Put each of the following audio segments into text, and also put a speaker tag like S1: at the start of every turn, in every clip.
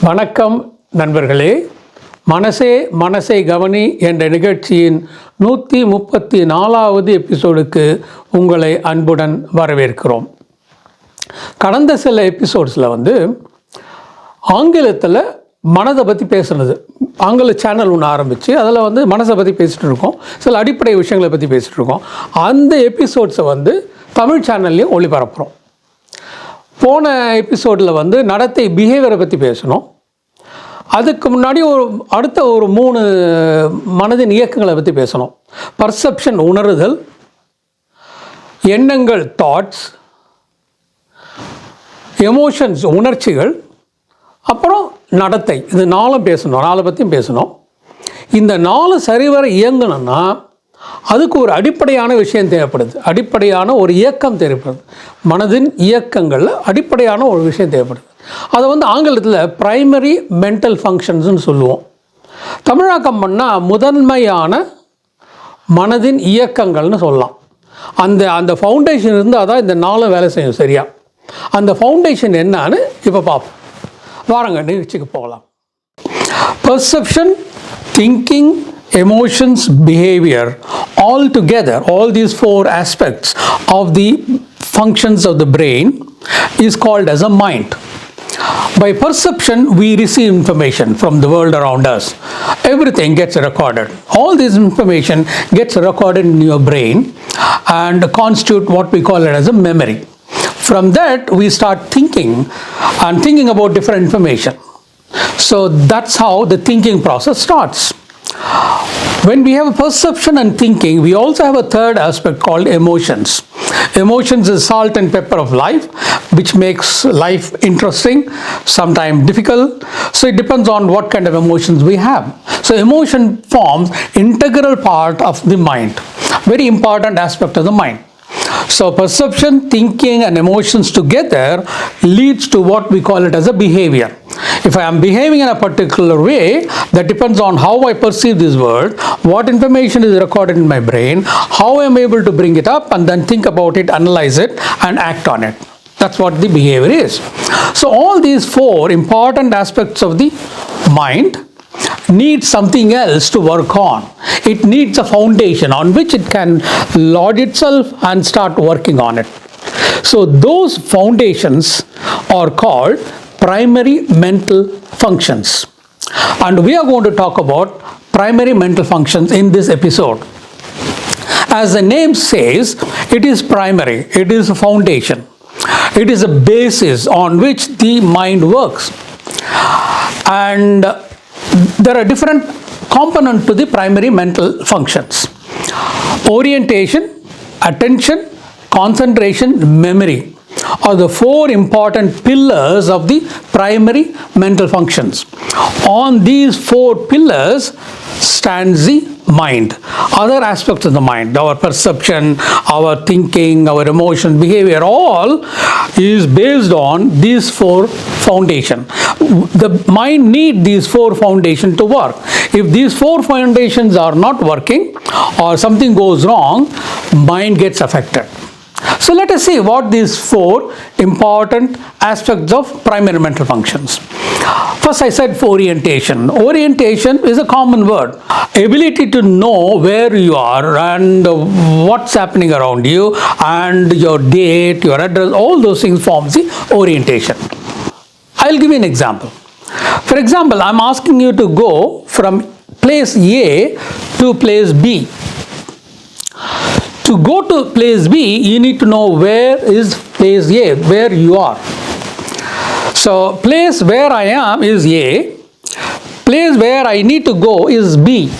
S1: வணக்கம் நண்பர்களே. மனசே மனசை கவனி என்ற நிகழ்ச்சியின் 134வது எபிசோடுக்கு உங்களை அன்புடன் வரவேற்கிறோம். கடந்த சில எபிசோட்ஸில் ஆங்கிலத்தில் மனதை பற்றி பேசுனது, ஆங்கில சேனல் ஒன்று ஆரம்பித்து அதில் மனசை பற்றி பேசிகிட்டு இருக்கோம். சில அடிப்படை விஷயங்களை பற்றி பேசிகிட்டு இருக்கோம். அந்த எபிசோட்ஸை தமிழ் சேனல்லையும் ஒளிபரப்புகிறோம். போன எபிசோடில் நடத்தை பிஹேவியரை பற்றி பேசணும். அதுக்கு முன்னாடி அடுத்த 3 மனதின் இயக்கங்களை பற்றி பேசணும். பர்செப்ஷன் உணருதல், எண்ணங்கள் தாட்ஸ், எமோஷன்ஸ் உணர்ச்சிகள், அப்புறம் நடத்தை. இது 4 பேசணும். 4 பற்றியும் பேசணும். இந்த 4 சரிவர இயங்கணும்னா அதுக்கு ஒரு அடிப்படையான விஷயம் தேவைப்படுது. அடிப்படையான ஒரு இயக்கம் தேவைப்படுது. மனதின் இயக்கங்களில் அடிப்படையான ஒரு விஷயம் தேவைப்படுது. அதை ஆங்கிலத்தில் ப்ரைமரி மென்டல் ஃபங்க்ஷன்ஸ்னு சொல்லுவோம். தமிழாக்கம் பண்ணால் முதன்மையான மனதின் இயக்கங்கள்னு சொல்லலாம். அந்த ஃபவுண்டேஷன் இருந்தால் தான் இந்த 4 வேலை செய்யும் சரியா. அந்த ஃபவுண்டேஷன் என்னன்னு இப்போ பார்ப்போம். வாரங்க நிகழ்ச்சிக்கு போகலாம். Perception, thinking, emotions, behavior, all together, all these 4 aspects of the functions of the brain is called as a mind. By perception, we receive information from the world around us. Everything gets recorded. All this information gets recorded in your brain and constitute what we call it as a memory. From that, we start thinking about different information. So that's how the thinking process starts. When we have a perception and thinking, we also have a third aspect called emotions. Emotions is salt and pepper of life, which makes life interesting, sometimes difficult. So it depends on what kind of emotions we have. So emotion forms integral part of the mind, very important aspect of the mind. So perception, thinking and emotions together leads to what we call it as a behavior. If I am behaving in a particular way, that depends on how I perceive this world, what information is recorded in my brain, how I am able to bring it up and then think about it, analyze it and act on it. That's what the behavior is. So all these 4 important aspects of the mind needs something else to work on. It needs a foundation on which it can lodge itself and start working on it. So those foundations are called primary mental functions. And we are going to talk about primary mental functions in this episode. As the name says, it is primary. It is a foundation. It is a basis on which the mind works. And there are different components to the primary mental functions. Orientation, attention, concentration, memory are the 4 important pillars of the primary mental functions. On these 4 pillars stands the mind. Other aspects of the mind, our perception, our thinking, our emotion, behavior, all is based on these 4 foundations. The mind needs these 4 foundations to work. If these 4 foundations are not working or something goes wrong, mind gets affected. So let us see what these 4 important aspects of primary mental functions. First I said orientation. Orientation is a common word. Ability to know where you are and what's happening around you and your date, your address, all those things forms the orientation. I'll give you an example. For example, I'm asking you to go from place A to place B. To go to place B, you need to know where is place A, where you are. So place where I am is A, place where I need to go is B.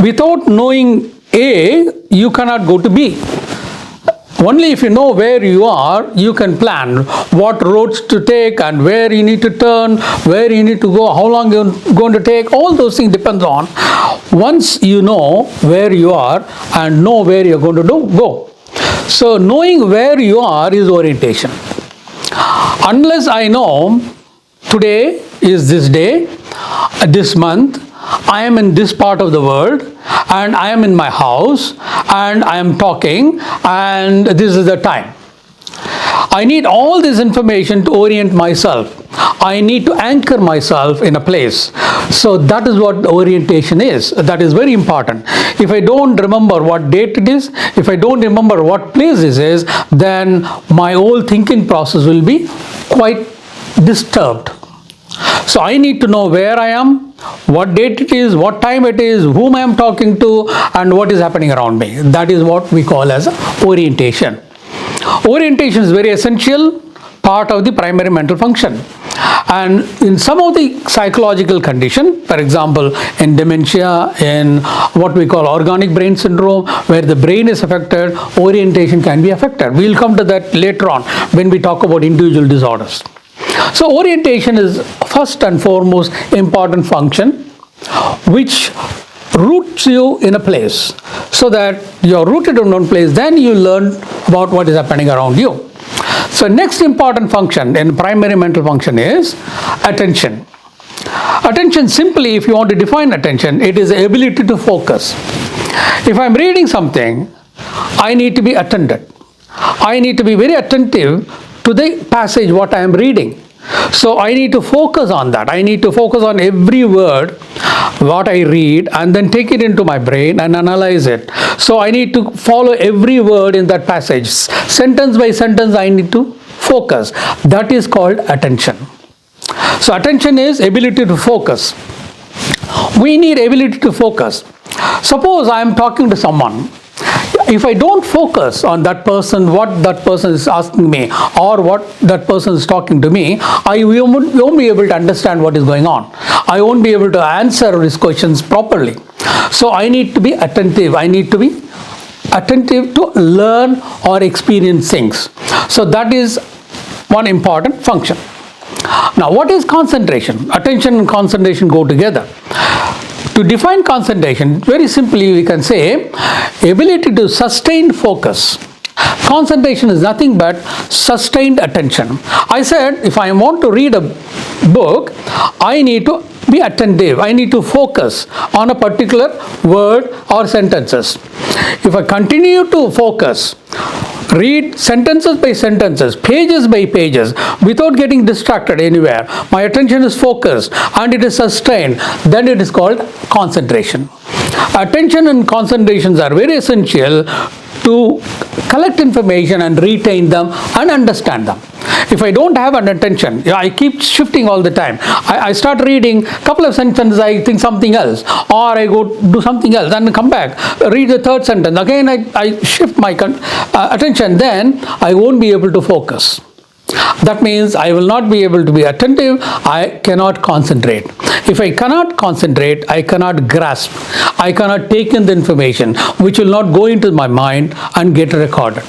S1: Without knowing A, you cannot go to B. Only if you know where you are, you can plan what roads to take and where you need to turn, where you need to go, how long you're going to take. All those things depends on once you know where you are and know where you're going to go. So knowing where you are is orientation. Unless I know today is this day, this month, I am in this part of the world and I am in my house and I am talking and this is the time. I need all this information to orient myself. I need to anchor myself in a place. So that is what orientation is. That is very important. If I don't remember what date it is, if I don't remember what place this is, then my whole thinking process will be quite disturbed. So I need to know where I am, what date it is, what time it is, whom I am talking to, and what is happening around me. That is what we call as orientation. Orientation is very essential part of the primary mental function. And in some of the psychological condition, for example, in dementia, in what we call organic brain syndrome, where the brain is affected, orientation can be affected. We will come to that later on when we talk about individual disorders. So orientation is first and foremost important function which roots you in a place, so that you are rooted in one place, then you learn about what is happening around you. So next important function in primary mental function is attention. Attention, simply, if you want to define attention, it is the ability to focus. If I am reading something, I need to be attended. I need to be very attentive to the passage what I am reading. So I need to focus on that. I need to focus on every word what I read and then take it into my brain and analyze it. So I need to follow every word in that passage. Sentence by sentence I need to focus. That is called attention. So attention is ability to focus. We need ability to focus. Suppose I am talking to someone. If I don't focus on that person, what that person is asking me or what that person is talking to me, I won't be able to understand what is going on. I won't be able to answer his questions properly. So I need to be attentive. I need to be attentive to learn or experience things. So that is one important function. Now, what is concentration? Attention and concentration go together. To define concentration, very simply we can say ability to sustain focus. Concentration is nothing but sustained attention. I said if I want to read a book, I need to be attentive. I need to focus on a particular word or sentences. If I continue to focus, read sentences by sentences, pages by pages, without getting distracted anywhere, my attention is focused and it is sustained, then it is called concentration. Attention and concentrations are very essential to collect information and retain them and understand them. If I don't have an attention, I keep shifting all the time. I start reading a couple of sentences, I think something else, or I go do something else and come back, read the third sentence. Again, I shift my attention, then I won't be able to focus. That means I will not be able to be attentive, I cannot concentrate. If I cannot concentrate, I cannot grasp, I cannot take in the information, which will not go into my mind and get recorded.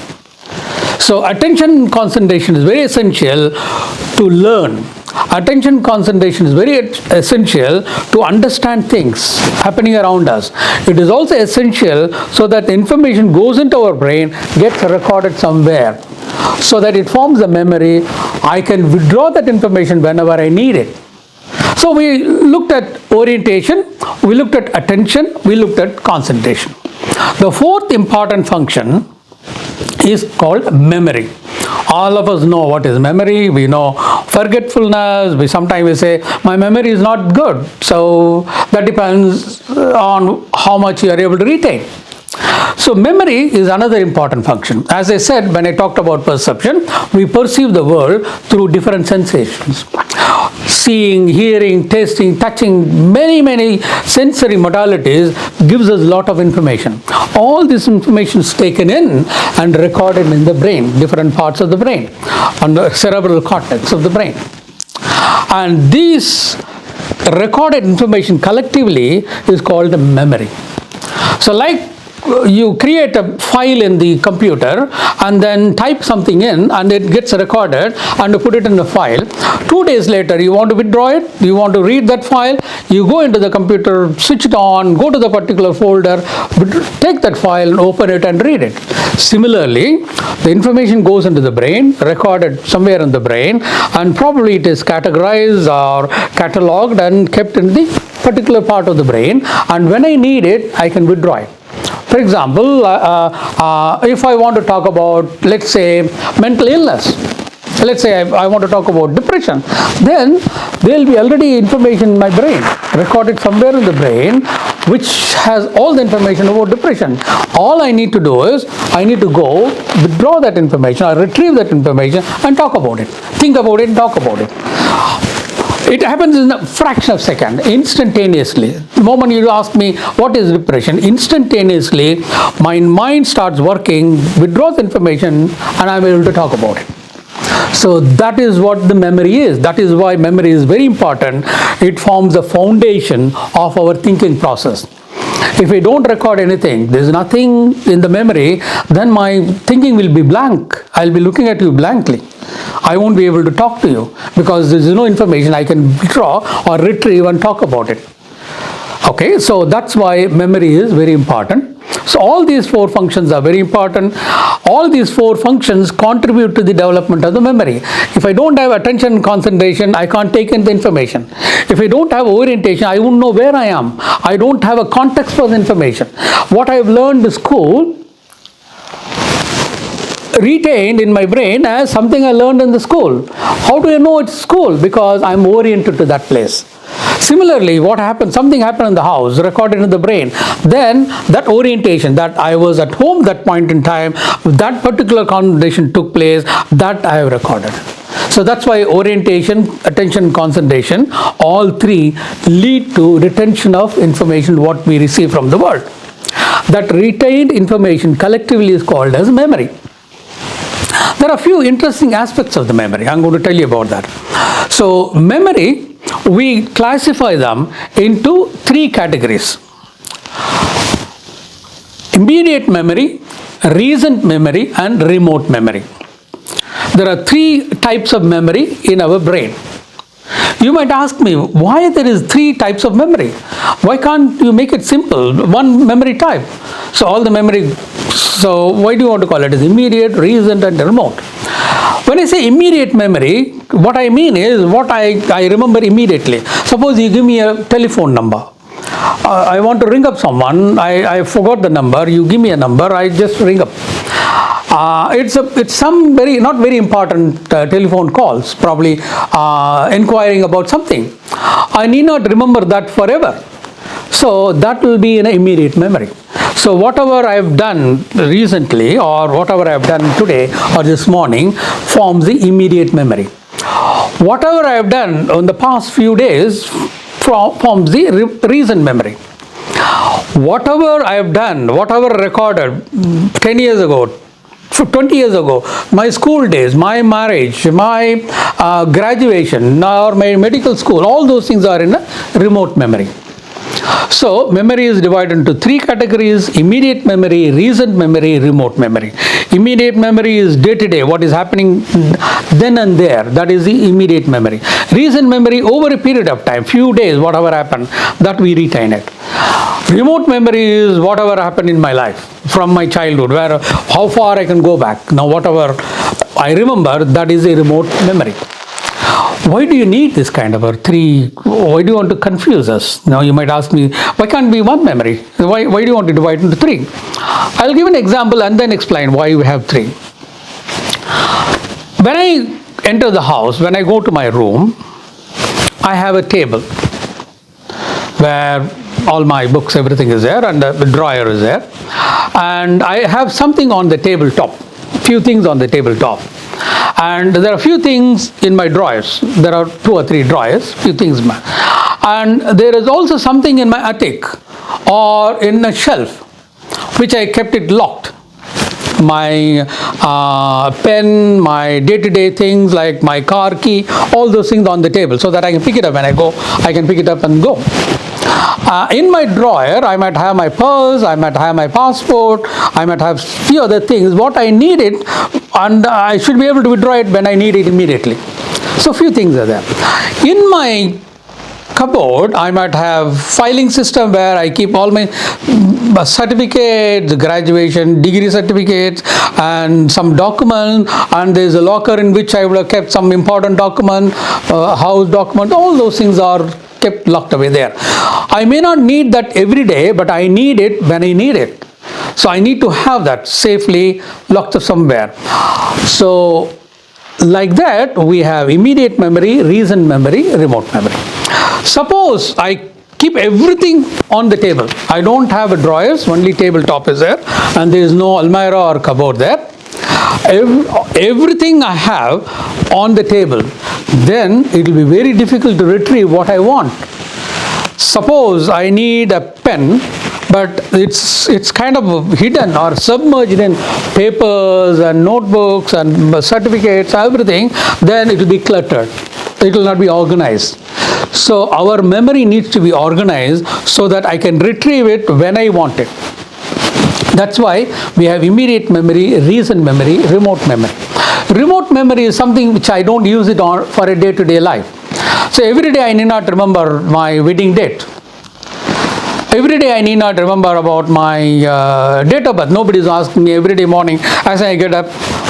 S1: So attention and concentration is very essential to learn. Attention concentration is very essential to understand things happening around us. It is also essential so that the information goes into our brain, gets recorded somewhere, so that it forms a memory. I can withdraw that information whenever I need it. So we looked at orientation, we looked at attention, we looked at concentration. The fourth important function is called memory. All of us know what is memory. We know forgetfulness. We sometimes say my memory is not good. So that depends on how much you are able to retain. So memory is another important function. As I said, when I talked about perception, we perceive the world through different sensations. Seeing, hearing, tasting, touching, many sensory modalities gives us a lot of information. All this information is taken in and recorded in the brain, different parts of the brain, on the cerebral cortex of the brain. And this recorded information collectively is called memory. So like you create a file in the computer and then type something in and it gets recorded and you put it in the file. 2 days later you want to withdraw it, you want to read that file, you go into the computer, switch it on, go to the particular folder, take that file and open it and read it. Similarly, the information goes into the brain, recorded somewhere in the brain, and probably it is categorized or catalogued and kept in the particular part of the brain, and when I need it, I can withdraw it. For example, if I want to talk about, let's say, mental illness, let's say I want to talk about depression, then there will be already information in my brain, recorded somewhere in the brain, which has all the information about depression. All I need to do is, I need to go withdraw that information, or retrieve that information and talk about it. Think about it and talk about it. It happens in a fraction of a second, instantaneously. The moment you ask me, what is depression? Instantaneously, my mind starts working, withdraws information, and I'm able to talk about it. So that is what the memory is. That is why memory is very important. It forms the foundation of our thinking process. If I don't record anything, there's nothing in the memory, then my thinking will be blank. I'll be looking at you blankly. I won't be able to talk to you because there's no information I can draw or retrieve and talk about it. Okay, so that's why memory is very important. So all these four functions are very important. All these four functions contribute to the development of the memory. If I don't have attention and concentration, I can't take in the information. If I don't have orientation, I won't know where I am. I don't have a context for the information. What I've learned in school, retained in my brain as something I learned in the school. How do I know it's school? Because I'm oriented to that place. Similarly, what happened, something happened in the house, recorded in the brain, then that orientation, that I was at home that point in time, that particular conversation took place, that I have recorded. So that's why orientation, attention, concentration, all three lead to retention of information what we receive from the world. That retained information collectively is called as memory. There are a few interesting aspects of the memory. I'm going to tell you about that. So memory, we classify them into three categories: immediate memory, recent memory, and remote memory. There are three types of memory in our brain. You might ask me, why there is three types of memory? Why can't you make it simple, one memory type? So all the memory, so why do you want to call it as immediate, recent, and remote? When I say immediate memory, what I mean is what I remember immediately. Suppose you give me a telephone number. I want to ring up someone, I forgot the number, you give me a number, I just ring up. It's some not very important telephone calls, probably inquiring about something. I need not remember that forever. So that will be in an immediate memory. So whatever I have done recently or whatever I have done today or this morning forms the immediate memory. Whatever I have done in the past few days forms the recent memory. Whatever I have done, whatever recorded 10 years ago, 20 years ago, my school days, my marriage, my graduation, or my medical school, all those things are in a remote memory. So memory is divided into three categories: immediate memory, recent memory, remote memory. Immediate memory is day to day, what is happening then and there, that is the immediate memory. Recent memory, over a period of time, few days, whatever happened, that we retain it. Remote memory is whatever happened in my life from my childhood, where how far I can go back. Now whatever I remember, that is a remote memory. Why do you need this kind of a three? Why do you want to confuse us? Now you might ask me, why can't be one memory? Why do you want to divide into three? I'll give an example and then explain why we have three. When I enter the house, when I go to my room, I have a table where all my books, everything is there, and the drawer is there, and I have something on the tabletop, few things on the tabletop. And there are few things in my drawers. There are 2 or 3 drawers, few things. And there is also something in my attic or in a shelf, which I kept it locked. My pen, my day-to-day things like my car key, all those things on the table so that I can pick it up when I go. I can pick it up and go. In my drawer, I might have my purse, I might have my passport, I might have few other things. What I need it, and I should be able to withdraw it when I need it immediately. So few things are there. In my cupboard, I might have filing system where I keep all my certificates, graduation, degree certificates, and some document, and there's a locker in which I would have kept some important document, house document, all those things are kept locked away there. I may not need that every day, but I need it when I need it. So I need to have that safely locked up somewhere. So like that, we have immediate memory, recent memory, remote memory. Suppose I keep everything on the table. I don't have a drawers, only tabletop is there, and there is no almirah or cupboard there. Everything I have on the table, then it will be very difficult to retrieve what I want. Suppose I need a pen, but it's kind of hidden or submerged in papers and notebooks and certificates, everything, then it will be cluttered. It will not be organized. So our memory needs to be organized so that I can retrieve it when I want it. That's why we have immediate memory, recent memory, remote memory. Remote memory is something which I don't use it on for a day-to-day life. So every day I need not remember my wedding date. Every day I need not remember about my date of birth. Nobody is asking me every day morning as I get up,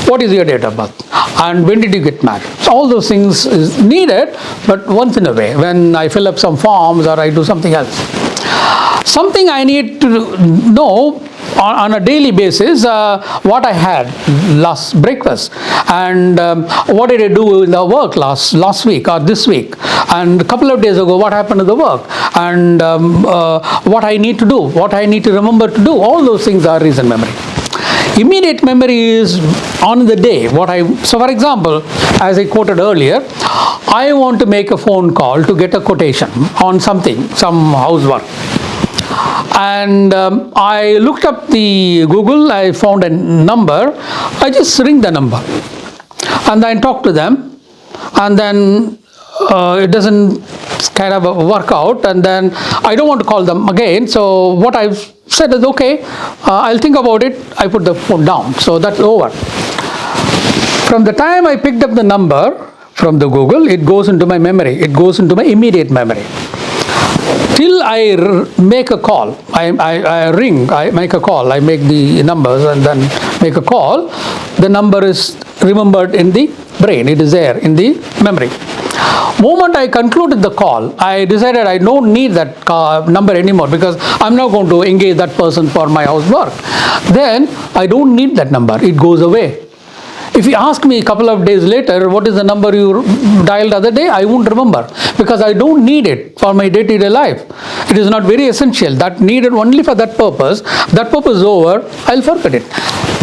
S1: what is your date of birth? And when did you get married? So all those things is needed, but once in a way, when I fill up some forms or I do something else. Something I need to know on a daily basis, what I had last breakfast, and what did I do in the work last week or this week, and a couple of days ago what happened to the work, and what I need to do, what I need to remember to do. All those things are recent memory. Immediate memory is on the day. So for example, as I quoted earlier, I want to make a phone call to get a quotation on something, some housework. And I looked up the Google, I found a number, I just ring the number and then talk to them, and then it doesn't kind of work out, and then I don't want to call them again. So what I've said is, okay, I'll think about it, I put the phone down. So that's over. From the time I picked up the number from the Google, it goes into my memory, it goes into my immediate memory. Till I make a call, I ring, I make a call, I make the numbers and then make a call, the number is remembered in the brain, it is there in the memory. Moment I concluded the call, I decided I don't need that number anymore because I'm not going to engage that person for my housework. Then I don't need that number, it goes away. If you ask me a couple of days later, what is the number you dialed the other day, I won't remember because I don't need it for my day-to-day life. It is not very essential. That needed only for that purpose. That purpose is over, I'll forget it.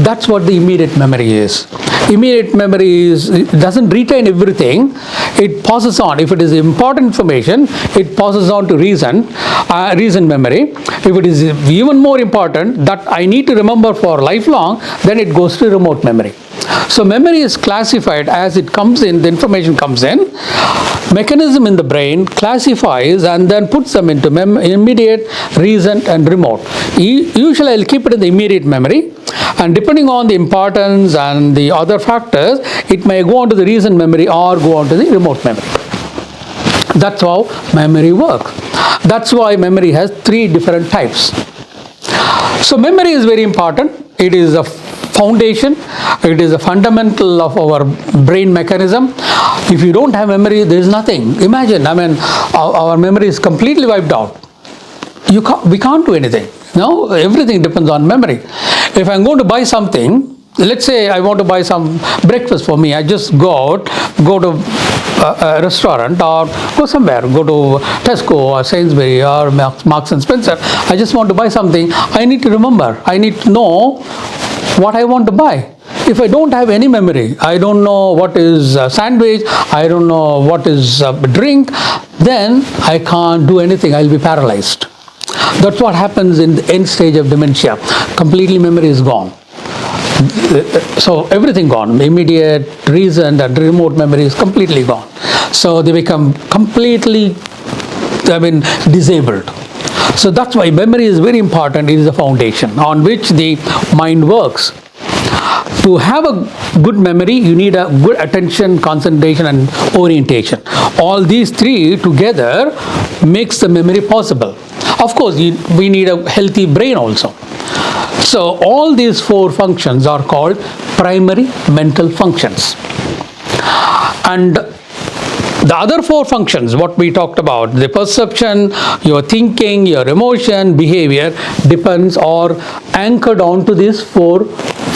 S1: That's what the immediate memory is. Immediate memory it doesn't retain everything. It passes on. If it is important information, it passes on to reason memory. If it is even more important that I need to remember for lifelong, then it goes to remote memory. So memory is classified as it comes in, the information comes in, mechanism in the brain classifies and then puts them into immediate, recent and remote. Usually I'll keep it in the immediate memory, and depending on the importance and the other factors, it may go on to the recent memory or go on to the remote memory. That's how memory works. That's why memory has 3 different types. So memory is very important. It is a foundation, it is a fundamental of our brain mechanism. If you don't have memory, there is nothing. Imagine, our memory is completely wiped out. We can't do anything. No, everything depends on memory. If I'm going to buy something, let's say I want to buy some breakfast for me, I just go to a restaurant or go somewhere, go to Tesco or Sainsbury or Marks and Spencer. I just want to buy something. I need to remember. I need to know what I want to buy. If I don't have any memory, I don't know what is a sandwich, I don't know what is a drink, then I can't do anything. I'll be paralyzed. That's what happens in the end stage of dementia. Completely memory is gone. So everything gone. Immediate, recent and remote memory is completely gone. So they become completely disabled. So that's why memory is very important. It is a foundation on which the mind works. To have a good memory, you need a good attention, concentration and orientation. All these 3 together makes the memory possible. Of course, we need a healthy brain also. So all these 4 functions are called primary mental functions. And The other 4 functions, what we talked about, the perception, your thinking, your emotion, behavior, depends or anchored onto these 4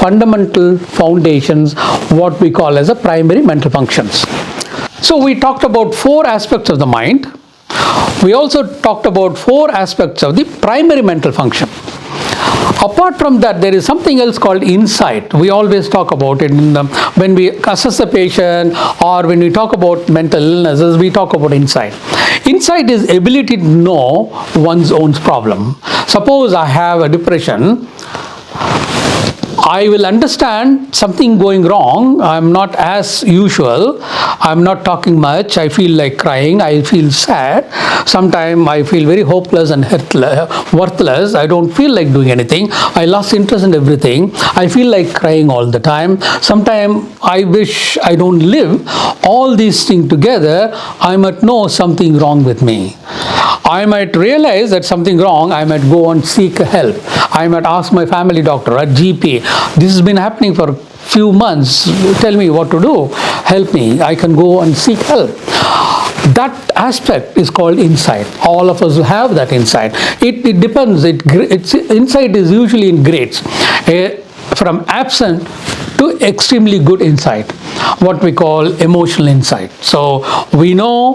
S1: fundamental foundations, what we call as a primary mental functions. So we talked about 4 aspects of the mind. We also talked about 4 aspects of the primary mental function. Apart from that, there is something else called insight. We always talk about it when we assess a patient, or when we talk about mental illnesses, we talk about insight. Insight is ability to know one's own problem. Suppose I have a depression, I will understand something going wrong. I'm not as usual. I'm not talking much. I feel like crying. I feel sad. Sometimes I feel very hopeless and worthless. I don't feel like doing anything. I lost interest in everything. I feel like crying all the time. Sometimes I wish I don't live. All these things together, I might know something wrong with me. I might realize that something wrong. I might go and seek help. I might ask my family doctor, a GP. This has been happening for few months. Tell me what to do. Help me. I can go and seek help. That aspect is called insight. All of us have that insight. It depends. Insight is usually in grades, from absent to extremely good insight, what we call emotional insight. So we know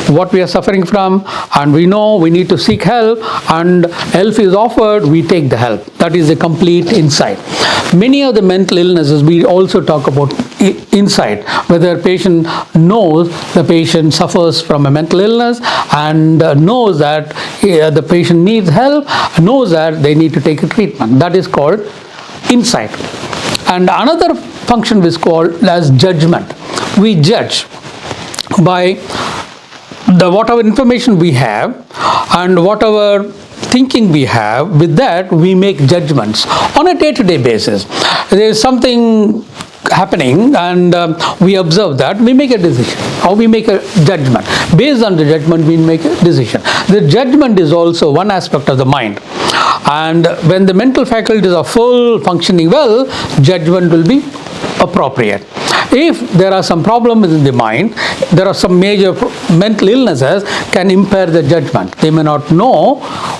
S1: what we are suffering from, and we know we need to seek help, and help is offered, we take the help. That is a complete insight. Many of the mental illnesses, we also talk about insight, whether patient knows the patient suffers from a mental illness and knows that the patient needs help, knows that they need to take a treatment. That is called insight. And another function is called as judgment. We judge by whatever information we have and whatever thinking we have. With that, we make judgments on a day-to-day basis. There is something happening and we observe that, we make a decision, or we make a judgment. Based on the judgment, we make a decision. The judgment is also one aspect of the mind, and when the mental faculties are full, functioning well, judgment will be appropriate. If there are some problems in the mind, there are some major mental illnesses can impair the judgment. They may not know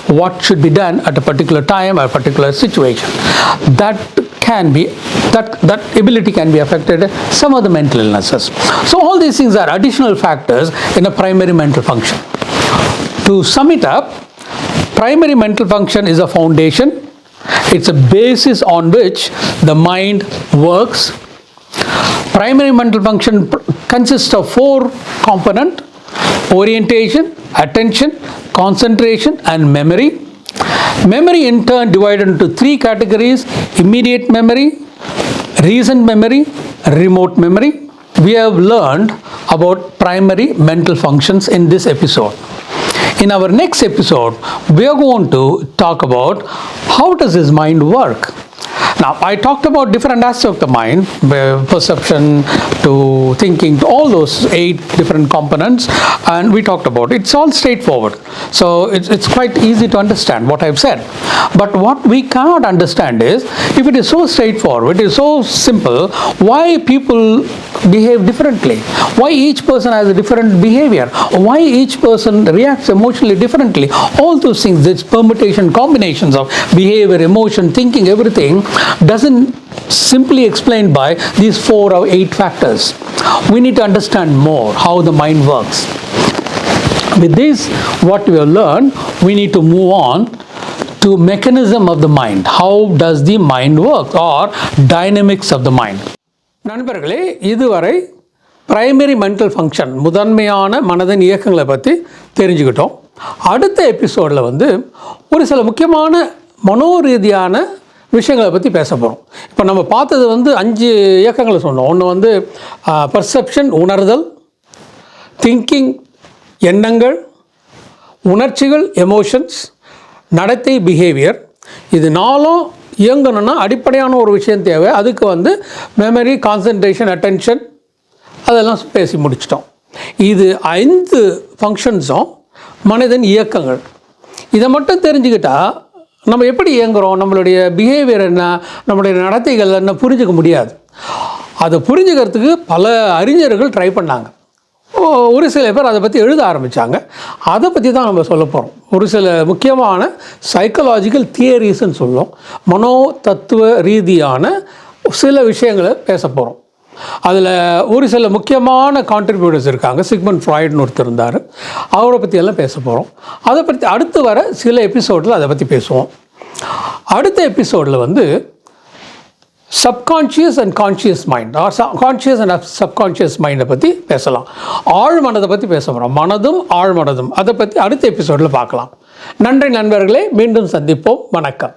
S1: what should be done at a particular time or a particular situation. That ability can be affected some of the mental illnesses. So all these things are additional factors in a primary mental function. To sum it up, primary mental function is a foundation. It's a basis on which the mind works. Primary mental function consists of 4 components: orientation, attention, concentration, and memory. Memory in turn divided into 3 categories: immediate memory, recent memory, remote memory. We have learned about primary mental functions in this episode. In our next episode, we are going to talk about how does his mind work. Now, I talked about different aspects of the mind, perception to thinking, to all those 8 different components, and we talked about it. It's all straightforward. So it's quite easy to understand what I've said. But what we cannot understand is, if it is so straightforward, it is so simple, why people behave differently? Why each person has a different behavior? Why each person reacts emotionally differently? All those things, this permutation, combinations of behavior, emotion, thinking, everything doesn't simply explained by these 4 or 8 factors. We need to understand more how the mind works. With this, what we have learned, we need to move on to mechanism of the mind. How does the mind work, or dynamics of the mind? நண்பர்களே, இதுவரை primary mental function, முதன்மையான மனதின் இயக்கங்களை பற்றி தெரிஞ்சுக்கிட்டோம். அடுத்த எபிசோடில் ஒரு சில முக்கியமான மனோரீதியான விஷயங்களை பற்றி பேச போகிறோம். இப்போ நம்ம பார்த்தது 5 இயக்கங்களை சொன்னோம். ஒன்று பர்செப்ஷன், உணர்தல், திங்கிங், எண்ணங்கள், உணர்ச்சிகள், எமோஷன்ஸ், நடத்தை, பிஹேவியர். இது 4ம் இயங்கணும்னா அடிப்படையான ஒரு விஷயம் தேவை. அதுக்கு மெமரி, கான்சன்ட்ரேஷன், அட்டென்ஷன், அதெல்லாம் பேசி முடிச்சிட்டோம். இது 5 ஃபங்க்ஷன்ஸும் மனிதன் இயக்கங்கள். இதை மட்டும் தெரிஞ்சுக்கிட்டால் நம்ம எப்படி இயங்குகிறோம், நம்மளுடைய பிஹேவியர் என்ன, நம்மளுடைய நடத்தைகள் என்ன புரிஞ்சுக்க முடியாது. அதை புரிஞ்சுக்கிறதுக்கு பல அறிஞர்கள் ட்ரை பண்ணாங்க. ஒரு சில பேர் அதை பற்றி எழுத ஆரம்பித்தாங்க. அதை பற்றி தான் நம்ம சொல்ல போகிறோம். ஒரு சில முக்கியமான சைக்கலாஜிக்கல் தியரிஸ்ன்னு சொல்லுவோம், மனோ தத்துவ ரீதியான சில விஷயங்களை பேச போகிறோம். அதில் ஒரு சில முக்கியமான கான்ட்ரிபியூட்டர்ஸ் இருக்காங்க. சிக்மண்ட் ஃப்ராய்டுன்னு ஒருத்தர் இருந்தார், அவரை பற்றியெல்லாம் பேச போகிறோம். அதை பற்றி அடுத்து வர சில எபிசோடில் அதை பற்றி பேசுவோம். அடுத்த எபிசோடில் வந்து subconscious and conscious mind, conscious and subconscious மைண்டை பற்றி பேசலாம். ஆழ் மனதை பற்றி பேச போகிறோம், மனதும் ஆழ் மனதும். அதை பற்றி அடுத்த எபிசோடில் பார்க்கலாம். நன்றி நண்பர்களே, மீண்டும் சந்திப்போம். வணக்கம்.